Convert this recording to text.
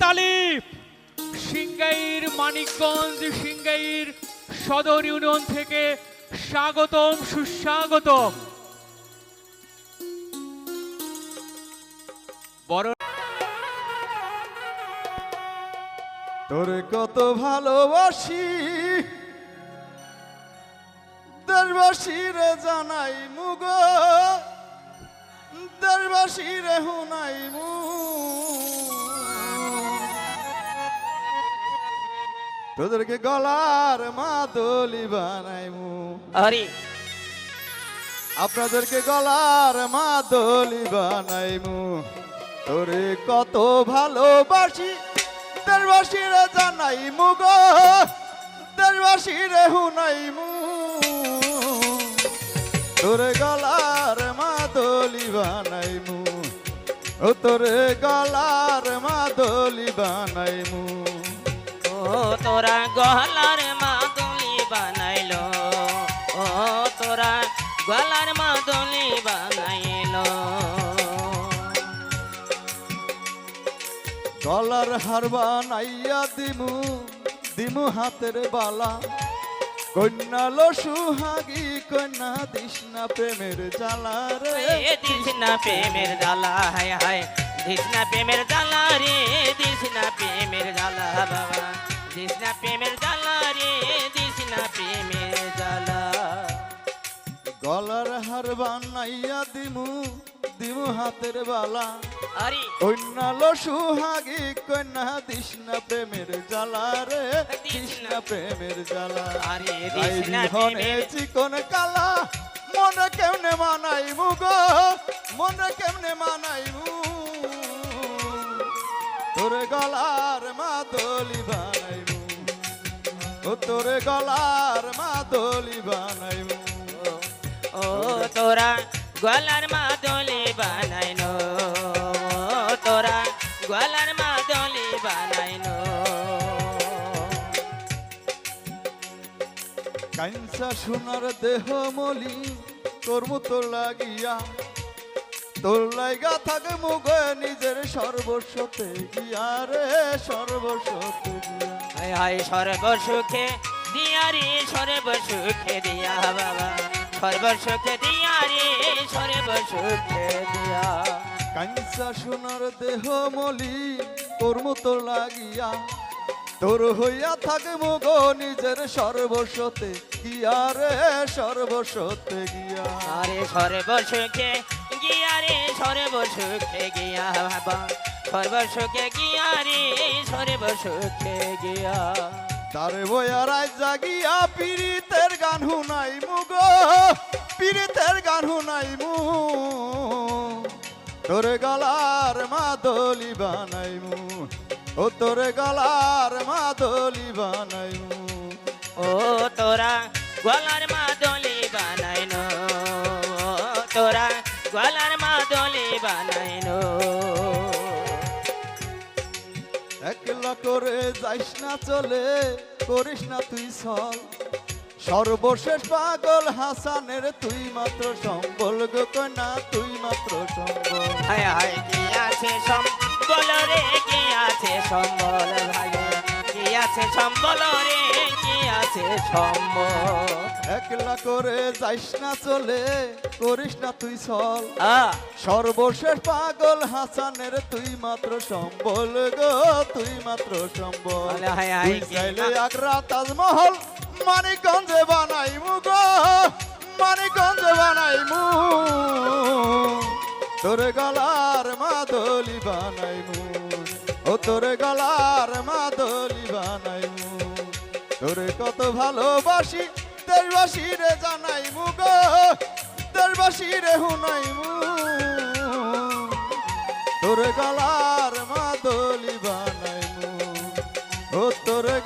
করতালি সিংগাইর মানিকগঞ্জ সিংগাইর সদর ইউনিয়ন থেকে স্বাগতম সুস্বাগতম। বড় তোরে কত ভালোবাসি দেশবাসী রে জানাই মুগ দেশবাসী রে হুনাই মু তোদেরকে গলার মাদলি বানাইমু আরে আপনাদেরকে গলার মাদলি বানাইমু তোরে কত ভালোবাসি দেশবাসী রে জানাই মুগ দেশবাসী রে হুনাইমু তোরে গলার মাদলি বানাইমু ও তোরে গলার মাদলি বানাইমু ও তোরা গলার মাদলি বানাইলো ও তোরা গলার মাদলি বানাইলো গলার হার বানাইয়া দিমু দিমু হাতের বালা কন্যা লো সুহাগী কন্যা দিশনা প্রেমের জ্বালা রে দিশনা প্রেমের জ্বালা হায় হায় দিশনা প্রেমের জ্বালা রে দিশনা প্রেমের জ্বালা বাবা দিশনা প্রেমের জ্বালা রে দিশনা প্রেমের জ্বালা গলার হার বানাইয়া দিমু দিমু হাতের বালা আরে কন্যা লো সুহাগী কন্যা দিশনা প্রেমের জ্বালা রে দিশনা প্রেমের জ্বালা আরে আই দিশনা হনে প্রেমের চিকন কালা মনে কেমনে মানাইমু গো মনে কেমনে মানাইমু তোরে গলার মাদলি বানাইমু ও তোরে গলার মাদলি বানাইমু ও তোরা গলার মাদলি বানাইনো তোরা গলার মাদলি বানাইনো কাইনসা সোনার দেহ মলি কর্ম তোর লাগিয়া তোর লাইগা থাকে মুগে নিজের সর্বস্বতে গিয়া রে সর্বস্বতে গিয়া হায় হায় সর্বসুখে দিয়া রে সর্বসুখে দিয়া বাবা সর্বসুখে দিয়া রে সর্বসুখে দিয়া কাইনসা সোনার দেহ মলি কর্ম তোর লাগিয়া তোর হইয়া থাকে মুগ নিজের সর্বস্বতে গিয়া রে সর্বস্বতে গিয়া আরে সর্বসুখে গিয়া রে সর্বসুখে গিয়া বাবা সর্বসুখে গিয়া রে সর্বসুখে গিয়া তারে বয়ারাই জাগিয়া পীড়িতের গান হুনাই মুগ পীড়িতের গান হুনাই মু তোরে গলার মাদলি বানাইমু ও তোরে গলার মাদলি বানাইমু ও তোরা গলার মাদলি বানাইনো তোরা গলার মাদলি বানাইনো একলা করে যাইস না চলে করিস না তুই সল সর্বশেষ পাগল হাসানের তুই মাত্র সম্বল গো কন্যা তুই মাত্র সম্বল হায় হায় কি আছে সম্বল রে কি আছে সম্বল ভাই কি আছে সম্বল রে কি আছে সম্বল একলা করে যাইস না চলে করিস না তুই সল আ সর্বশেষ পাগল হাসানের তুই মাত্র সম্বল গো তুই মাত্র সম্বল হায় হায় তুই চাইলে আগ্রা তাজমহল মানিকগঞ্জে বানাইমু গো মানিকগঞ্জে বানাইমু তোরে গলার মাদলি বানাইমু ও তোরে গলার মাদলি বানাইমু তোরে কত ভালোবাসি দেশবাসী রে জানাইমু গো দেশবাসী রে হুনাইমু তোরে গলার মাদলি বানাইমু ও তোরে